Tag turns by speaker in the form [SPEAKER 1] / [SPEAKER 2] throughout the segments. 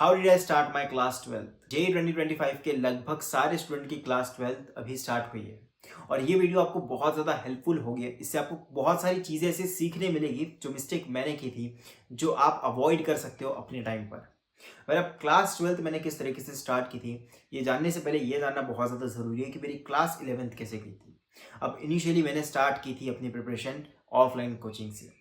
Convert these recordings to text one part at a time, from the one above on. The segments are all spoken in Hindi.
[SPEAKER 1] How did I start my class 12? JEE 2025 के लगभग सारे स्टूडेंट की क्लास 12 अभी स्टार्ट हुई है और ये वीडियो आपको बहुत ज़्यादा हेल्पफुल होगी। इससे आपको बहुत सारी चीज़ें ऐसे सीखने मिलेगी जो मिस्टेक मैंने की थी, जो आप अवॉइड कर सकते हो अपने टाइम पर। अब क्लास 12 मैंने किस तरीके से स्टार्ट की थी, ये जानने से पहले ये जानना बहुत ज़्यादा ज़रूरी है कि मेरी क्लास 11th कैसे की थी। अब इनिशियली मैंने स्टार्ट की थी अपनी प्रिपरेशन ऑफलाइन कोचिंग से।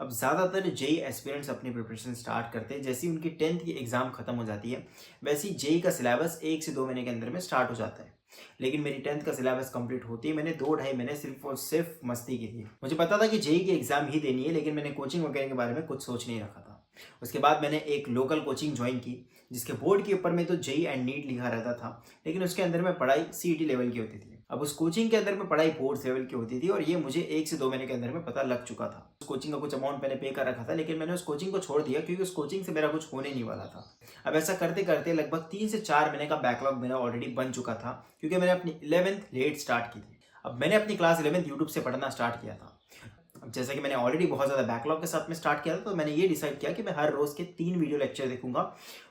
[SPEAKER 1] अब ज़्यादातर जेई एस्पिरेंट्स अपनी प्रिपरेशन स्टार्ट करते हैं जैसे ही उनकी 10th की एग्ज़ाम खत्म हो जाती है, वैसे ही जेई का सिलेबस 1 से 2 महीने के अंदर में स्टार्ट हो जाता है। लेकिन मेरी 10th का सिलेबस कंप्लीट होती है मैंने 2-2.5 महीने सिर्फ और सिर्फ मस्ती की थी। मुझे पता था कि जेई की एग्ज़ाम ही देनी है, लेकिन मैंने कोचिंग वगैरह के बारे में कुछ सोच नहीं रखा था। उसके बाद मैंने एक लोकल कोचिंग ज्वाइन की, जिसके बोर्ड के ऊपर में तो जेई एंड नीट लिखा रहता था, लेकिन उसके अंदर में पढ़ाई सीईटी लेवल की होती थी। अब उस कोचिंग के अंदर में पढ़ाई बोर्ड लेवल की होती थी और ये मुझे 1 से 2 महीने के अंदर में पता लग चुका था। उस कोचिंग का कुछ अमाउंट मैंने पे कर रखा था, लेकिन मैंने उस कोचिंग को छोड़ दिया क्योंकि उस कोचिंग से मेरा कुछ होने नहीं वाला था। अब ऐसा करते करते लगभग 3 से 4 महीने का बैकलॉग मेरा ऑलरेडी बन चुका था, क्योंकि मैंने अपनी 11th लेट स्टार्ट की थी। अब मैंने अपनी क्लास 11th यूट्यूब से पढ़ना स्टार्ट किया था। अब जैसा कि मैंने ऑलरेडी बहुत ज़्यादा बैकलॉग के साथ में स्टार्ट किया था, तो मैंने ये डिसाइड किया कि मैं हर रोज़ के 3 वीडियो लेक्चर देखूंगा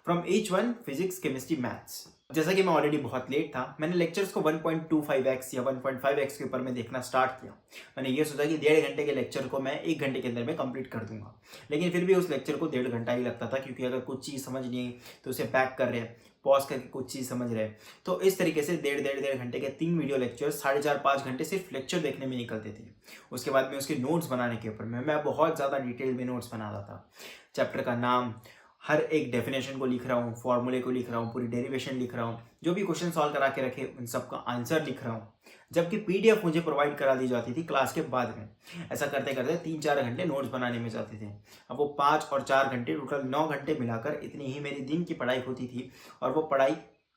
[SPEAKER 1] from each one, physics, chemistry, maths. जैसा कि मैं ऑलरेडी बहुत लेट था, मैंने लेक्चर्स को 1.25x या 1.5x के ऊपर में देखना स्टार्ट किया। मैंने ये सोचा कि 1.5 घंटे के लेक्चर को मैं 1 घंटे के अंदर में कंप्लीट कर दूंगा, लेकिन फिर भी उस लेक्चर को 1.5 घंटा ही लगता था, क्योंकि अगर कुछ चीज़ समझ नहीं आई तो उसे बैक कर रहे हैं, पॉज करके कुछ चीज़ समझ रहे हैं। तो इस तरीके से 1.5 घंटे के 3 वीडियो लेक्चर 4.5-5 घंटे सिर्फ लेक्चर देखने में निकलते थे। उसके बाद में उसके नोट्स बनाने के ऊपर मैं बहुत ज़्यादा डिटेल में नोट्स बनाता था। चैप्टर का नाम, हर एक डेफिनेशन को लिख रहा हूँ, फॉर्मूले को लिख रहा हूँ, पूरी डेरिवेशन लिख रहा हूँ, जो भी क्वेश्चन सॉल्व करा के रखे उन सबका आंसर लिख रहा हूँ, जबकि पीडीएफ मुझे प्रोवाइड करा दी जाती थी क्लास के बाद में। ऐसा करते करते 3-4 घंटे नोट्स बनाने में जाते थे। अब वो 5 और 4 घंटे, टोटल 9 घंटे मिलाकर इतनी ही मेरी दिन की पढ़ाई होती थी, और वो पढ़ाई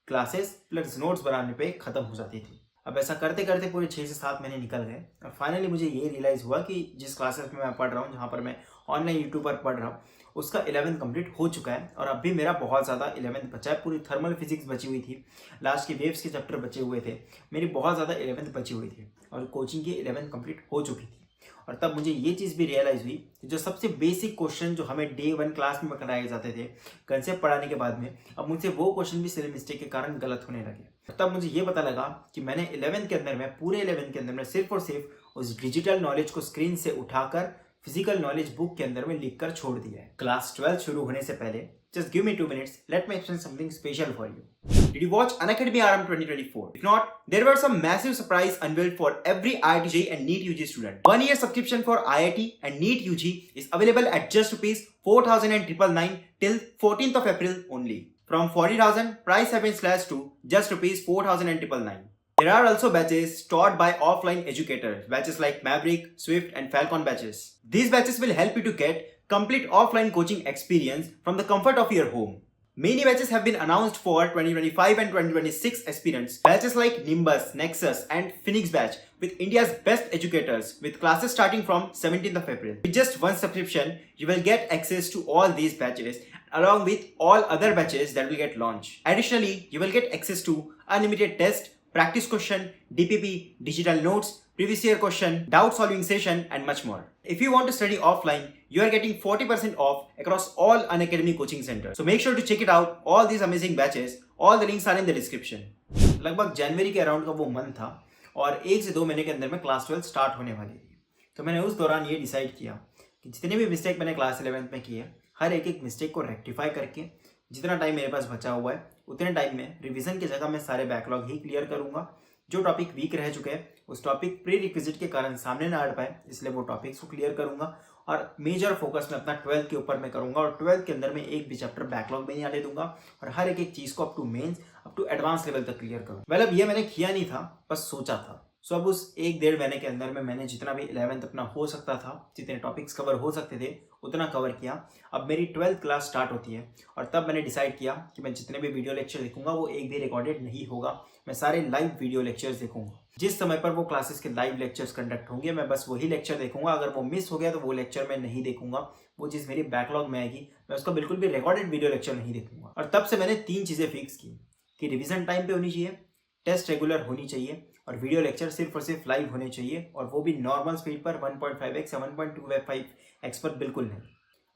[SPEAKER 1] क्लासेस प्लस नोट्स बनाने पे खत्म हो जाती थी। अब ऐसा करते करते पूरे 6 से 7 महीने निकल गए और फाइनली मुझे ये रियलाइज़ हुआ कि जिस क्लासेस में मैं पढ़ रहा हूँ, जहाँ पर मैं ऑनलाइन यूट्यूब पर पढ़ रहा हूँ, उसका 11th कंप्लीट हो चुका है और अब भी मेरा बहुत ज़्यादा 11th बचा है। पूरी थर्मल फिजिक्स बची हुई थी, लास्ट के वेव्स के चैप्टर बचे हुए थे, मेरी बहुत ज़्यादा 11th बची हुई थी और कोचिंग की 11th कंप्लीट हो चुकी थी। और तब मुझे ये चीज़ भी रियलाइज़ हुई कि जो सबसे बेसिक क्वेश्चन जो हमें डे 1 क्लास में कराए जाते थे कंसेप्ट पढ़ाने के बाद में, अब मुझसे वो क्वेश्चन भी सिली मिस्टेक के कारण गलत होने लगे। तब मुझे ये पता लगा कि मैंने 11th के अंदर में, पूरे 11th के अंदर में सिर्फ और सिर्फ उस डिजिटल नॉलेज को स्क्रीन से उठाकर फिजिकल नॉलेज बुक के अंदर में लिख कर छोड़ दिया है। क्लास 12 शुरू होने से पहले just give me 2 minutes, let me explain something special for you. Did you watch Unacademy RM 2024? If not, there were some massive surprise unveiled for every IIT JEE and NEET UG student. 1 year subscription for IIT and NEET UG is available at just rupees 4,999 till 14th of April only. From 40,000, price have been slashed to just rupees 4,999. There are also batches taught by offline educators, batches like Maverick, Swift and Falcon batches. These batches will help you to get complete offline coaching experience from the comfort of your home. Many batches have been announced for 2025 and 2026 aspirants. Batches like Nimbus, Nexus and Phoenix batch with India's best educators, with classes starting from 17th of April. With just one subscription, you will get access to all these batches along with all other batches that will get launched. Additionally, you will get access to unlimited test, practice question, DPP, digital notes, previous year question, doubt solving session and much more. If you want to study offline, you are getting 40% off across all Unacademy coaching centers. So make sure to check it out, all these amazing batches. All the links are in the description. लगभग जनवरी के अराउंड का वो मंथ था और 1 से 2 महीने के अंदर में क्लास 12 स्टार्ट होने वाली थी। तो मैंने उस दौरान ये डिसाइड किया कि जितने भी मिस्टेक मैंने क्लास 11th में किए, हर एक मिस्टेक को रेक्टिफाई करके जितना टाइम मेरे पास बचा हुआ है उतने टाइम में रिवीजन की जगह मैं सारे बैकलॉग ही क्लियर करूंगा। जो टॉपिक वीक रह चुके हैं, उस टॉपिक प्री रिक्विजिट के कारण सामने ना आ पाए, इसलिए वो टॉपिक्स को क्लियर करूंगा और मेजर फोकस में अपना 12th के ऊपर मैं करूंगा और 12th के अंदर में एक भी चैप्टर बैकलॉग में नहीं आने दूंगा और हर एक चीज़ को up to Mains, up to advance level तक क्लियर करूंगा। अब ये मैंने किया नहीं था, बस सोचा था। सो अब उस 1-1.5 महीने के अंदर में मैंने जितना भी 11th अपना हो सकता था, जितने टॉपिक्स कवर हो सकते थे उतना कवर किया। अब मेरी 12th क्लास स्टार्ट होती है और तब मैंने डिसाइड किया कि मैं जितने भी वीडियो लेक्चर देखूंगा वो एक भी रिकॉर्डेड नहीं होगा, मैं सारे लाइव वीडियो लेक्चर्स देखूंगा। जिस समय पर वो क्लासेस के लाइव लेक्चर्स कंडक्ट होंगे मैं बस वही लेक्चर देखूंगा। अगर वो मिस हो गया तो वो लेक्चर मैं नहीं देखूंगा, वो चीज़ मेरी बैकलॉग में आएगी, मैं उसका बिल्कुल भी रिकॉर्डेड वीडियो लेक्चर नहीं देखूंगा। और तब से मैंने 3 चीज़ें फिक्स की कि रिविजन टाइम पे होनी चाहिए, टेस्ट रेगुलर होनी चाहिए और वीडियो लेक्चर सिर्फ और सिर्फ लाइव होने चाहिए, और वो भी नॉर्मल स्पीड पर 1.5x या 1.25x पर बिल्कुल नहीं।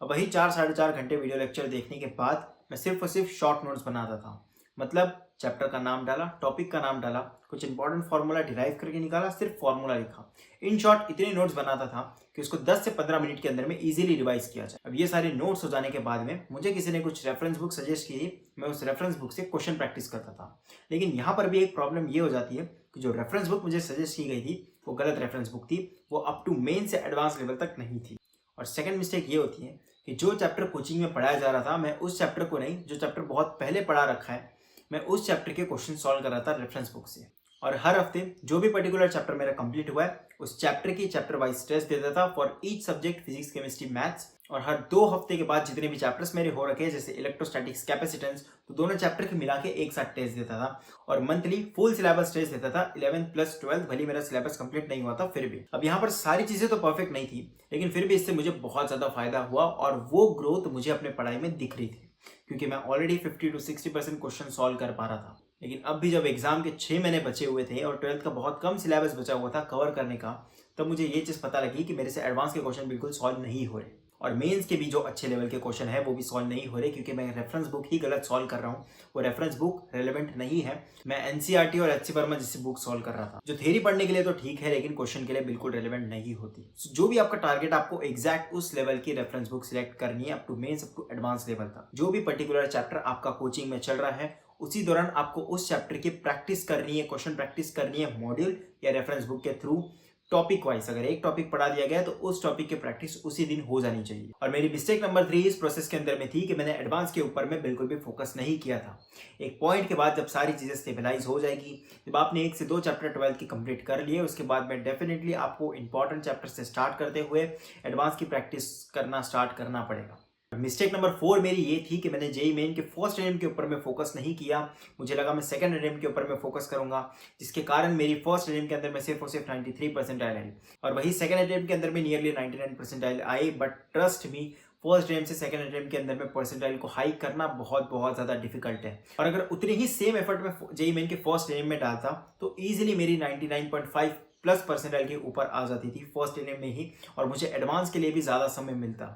[SPEAKER 1] अब वही 4-4.5 घंटे वीडियो लेक्चर देखने के बाद मैं सिर्फ और सिर्फ शॉर्ट नोट्स बनाता था। मतलब चैप्टर का नाम डाला, टॉपिक का नाम डाला, कुछ इंपॉर्टेंट फार्मूला डिराइव करके निकाला, सिर्फ फार्मूला लिखा। इन शॉर्ट इतने नोट्स बनाता था कि उसको 10 से 15 मिनट के अंदर में इजीली रिवाइज किया जाए। अब ये सारे नोट्स हो जाने के बाद में मुझे किसी ने कुछ रेफरेंस बुक सजेस्ट की, मैं उस रेफरेंस बुक से क्वेश्चन प्रैक्टिस करता था। लेकिन यहाँ पर भी एक प्रॉब्लम ये हो जाती है कि जो रेफरेंस बुक मुझे सजेस्ट की गई थी वो गलत रेफरेंस बुक थी, वो अप टू मेन से एडवांस लेवल तक नहीं थी। और सेकंड मिस्टेक ये होती है कि जो चैप्टर कोचिंग में पढ़ाया जा रहा था, मैं उस चैप्टर को नहीं, जो चैप्टर बहुत पहले पढ़ा रखा है, मैं उस चैप्टर के क्वेश्चन सॉल्व कर रहा था रेफरेंस बुक से। और हर हफ्ते जो भी पर्टिकुलर चैप्टर मेरा कंप्लीट हुआ है उस चैप्टर की चैप्टर वाइज टेस्ट देता था for each subject, physics, chemistry, maths. और हर 2 हफ्ते के बाद जितने भी चैप्टर्स मेरे हो रखे हैं जैसे इलेक्ट्रोस्टैटिक्स, कैपेसिटेंस, तो दोनों चैप्टर के मिला के एक साथ टेस्ट देता था। और मंथली फुल सिलेबस टेस्ट देता था 11th प्लस 12th। भले मेरा सिलेबस कंप्लीट नहीं हुआ था फिर भी। अब यहाँ पर सारी चीजें तो परफेक्ट नहीं थी, लेकिन फिर भी इससे मुझे बहुत ज्यादा फायदा हुआ और वो ग्रोथ मुझे अपने पढ़ाई में दिख रही थी, क्योंकि मैं ऑलरेडी 50 to 60% क्वेश्चन सॉल्व कर पा रहा था। लेकिन अब भी जब एग्जाम के 6 महीने बचे हुए थे और 12th का बहुत कम सिलेबस बचा हुआ था कवर करने का, तब मुझे ये चीज़ पता लगी कि मेरे से एडवांस के क्वेश्चन बिल्कुल सॉल्व नहीं हो रहे और मेंस के भी जो अच्छे लेवल के क्वेश्चन है वो भी सॉल्व नहीं हो रहे, क्योंकि मैं रेफरेंस बुक ही गलत सॉल्व कर रहा हूँ। वो रेफरेंस बुक रेलेवेंट नहीं है। मैं एनसीईआरटी और एचसी वर्मा जैसी बुक सॉल्व कर रहा था, जो थ्योरी पढ़ने के लिए तो ठीक है लेकिन क्वेश्चन के लिए बिल्कुल रेलेवेंट नहीं होती। जो भी आपका टारगेट, आपको एग्जैक्ट उस लेवल की रेफरेंस बुक सिलेक्ट करनी है, up to Mains, up to advance level का। जो भी पर्टिकुलर चैप्टर आपका कोचिंग में चल रहा है उसी दौरान आपको उस चैप्टर की प्रैक्टिस करनी है, क्वेश्चन प्रैक्टिस करनी है मॉड्यूल या रेफरेंस बुक के थ्रू, टॉपिक वाइज। अगर एक टॉपिक पढ़ा दिया गया तो उस टॉपिक की प्रैक्टिस उसी दिन हो जानी चाहिए। और मेरी मिस्टेक नंबर 3 इस प्रोसेस के अंदर में थी कि मैंने एडवांस के ऊपर में बिल्कुल भी फोकस नहीं किया था। एक पॉइंट के बाद जब सारी चीजें स्टेबलाइज हो जाएगी, जब आपने 1 से 2 चैप्टर 12th की कंप्लीट कर लिए, उसके बाद में डेफिनेटली आपको इंपॉर्टेंट चैप्टर से स्टार्ट करते हुए एडवांस की प्रैक्टिस करना स्टार्ट करना पड़ेगा। मिस्टेक नंबर 4 मेरी ये थी कि मैंने जेईई मेन के फर्स्ट अटेम्प्ट के ऊपर में फोकस नहीं किया। मुझे लगा मैं सेकंड अटेम्प्ट के ऊपर में फोकस करूंगा, जिसके कारण मेरी फर्स्ट अटेम्प्ट के अंदर में सिर्फ और सिर्फ 93 परसेंटाइल आई और वही सेकंड अटेम्प्ट के अंदर में nearly 99 percentile I. But trust me, first attempt से सेकंड अटेम्प्ट के अंदर में परसेंटाइल को हाई करना बहुत बहुत ज्यादा डिफिकल्ट है। और अगर उतनी ही सेम एफर्ट में जेईई मेन के फर्स्ट अटेम्प्ट में डालता तो ईजिली मेरी 99.5 प्लस परसेंटाइल के ऊपर आ जाती थी फर्स्ट अटेम्प्ट में ही, और मुझे एडवांस के लिए भी ज्यादा समय मिलता।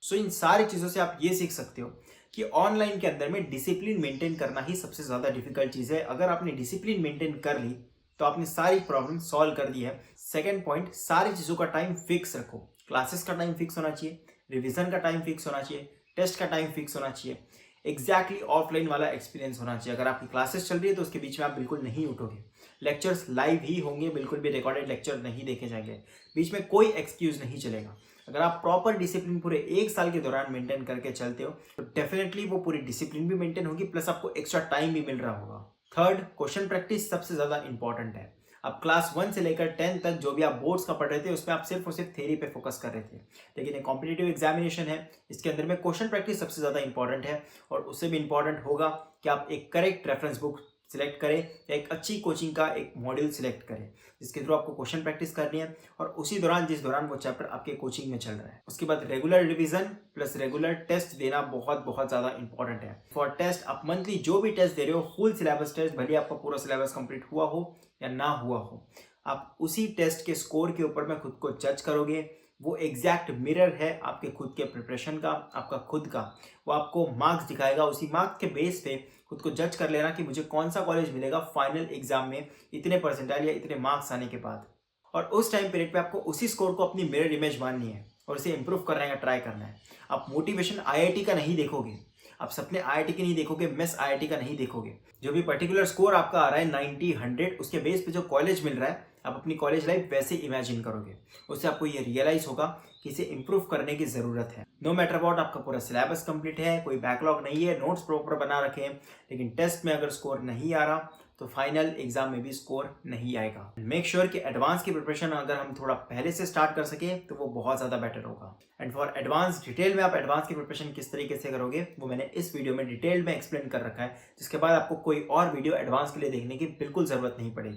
[SPEAKER 1] सो इन सारी चीज़ों से आप ये सीख सकते हो कि ऑनलाइन के अंदर में डिसिप्लिन मेंटेन करना ही सबसे ज़्यादा डिफिकल्ट चीज़ है। अगर आपने डिसिप्लिन मेंटेन कर ली तो आपने सारी प्रॉब्लम सॉल्व कर दी है। सेकंड पॉइंट, सारी चीज़ों का टाइम फिक्स रखो। क्लासेस का टाइम फिक्स होना चाहिए, रिविजन का टाइम फिक्स होना चाहिए, टेस्ट का टाइम फिक्स होना चाहिए, एग्जैक्टली ऑफलाइन वाला एक्सपीरियंस होना चाहिए। अगर आपकी क्लासेस चल रही है तो उसके बीच में आप बिल्कुल नहीं उठोगे। लेक्चर्स लाइव ही होंगे, बिल्कुल भी रिकॉर्डेड लेक्चर नहीं देखे जाएंगे। बीच में कोई एक्सक्यूज नहीं चलेगा। अगर आप प्रॉपर डिसिप्लिन पूरे 1 साल के दौरान मेंटेन करके चलते हो तो डेफिनेटली वो पूरी डिसिप्लिन भी मेंटेन होगी, प्लस आपको एक्स्ट्रा टाइम भी मिल रहा होगा। थर्ड, क्वेश्चन प्रैक्टिस सबसे ज्यादा इंपॉर्टेंट है। अब क्लास 1 से लेकर 10 तक जो भी आप बोर्ड्स का पढ़ रहे थे उसमें आप सिर्फ और सिर्फ थ्योरी पे फोकस कर रहे थे, लेकिन एक कॉम्पिटिटिव एग्जामिनेशन है, इसके अंदर में क्वेश्चन प्रैक्टिस सबसे ज्यादा इंपॉर्टेंट है। और उससे भी इंपॉर्टेंट होगा कि आप एक करेक्ट रेफरेंस बुक सिलेक्ट करें या एक अच्छी कोचिंग का एक मॉड्यूल सिलेक्ट करें जिसके थ्रू आपको क्वेश्चन प्रैक्टिस करनी है, और उसी दौरान जिस दौरान वो चैप्टर आपके कोचिंग में चल रहा है। उसके बाद regular revision plus regular test देना बहुत बहुत ज्यादा इंपॉर्टेंट है। फॉर टेस्ट आप मंथली जो भी टेस्ट दे रहे हो, फुल सिलेबस टेस्ट, भले आपका पूरा सिलेबस कंप्लीट हुआ हो या ना हुआ हो, आप उसी टेस्ट के स्कोर के ऊपर में खुद को जज करोगे। वो एग्जैक्ट मिरर है आपके खुद के प्रिपरेशन का, आपका खुद का। वो आपको मार्क्स दिखाएगा, उसी मार्क्स के बेस पे खुद को जज कर लेना कि मुझे कौन सा कॉलेज मिलेगा फाइनल एग्जाम में इतने परसेंटाइल या इतने मार्क्स आने के बाद। और उस टाइम पीरियड पे आपको उसी स्कोर को अपनी मिरर इमेज माननी है और उसे इंप्रूव करने का ट्राई करना है। आप मोटिवेशन आईआईटी का नहीं देखोगे, आप सपने आईआईटी के नहीं देखोगे, मिस आईआईटी का नहीं देखोगे। जो भी पर्टिकुलर स्कोर आपका आ रहा है 90, 100, उसके बेस पे जो कॉलेज मिल रहा है आप अपनी कॉलेज लाइफ वैसे इमेजिन करोगे। उससे आपको ये रियलाइज होगा कि इसे इंप्रूव करने की जरूरत है। नो मैटर अबाउट आपका पूरा सिलेबस कंप्लीट है, कोई बैकलॉग नहीं है, नोट्स प्रॉपर बना रखे हैं, लेकिन टेस्ट में अगर स्कोर नहीं आ रहा तो फाइनल एग्जाम में भी स्कोर नहीं आएगा। मेक श्योर कि एडवांस की प्रिपरेशन अगर हम थोड़ा पहले से स्टार्ट कर सके तो वो बहुत ज्यादा बेटर होगा। एंड फॉर एडवांस डिटेल में आप एडवांस की प्रिपरेशन किस तरीके से करोगे वो मैंने इस वीडियो में डिटेल में एक्सप्लेन कर रखा है, जिसके बाद आपको कोई और वीडियो एडवांस के लिए देखने की बिल्कुल जरूरत नहीं पड़ेगी।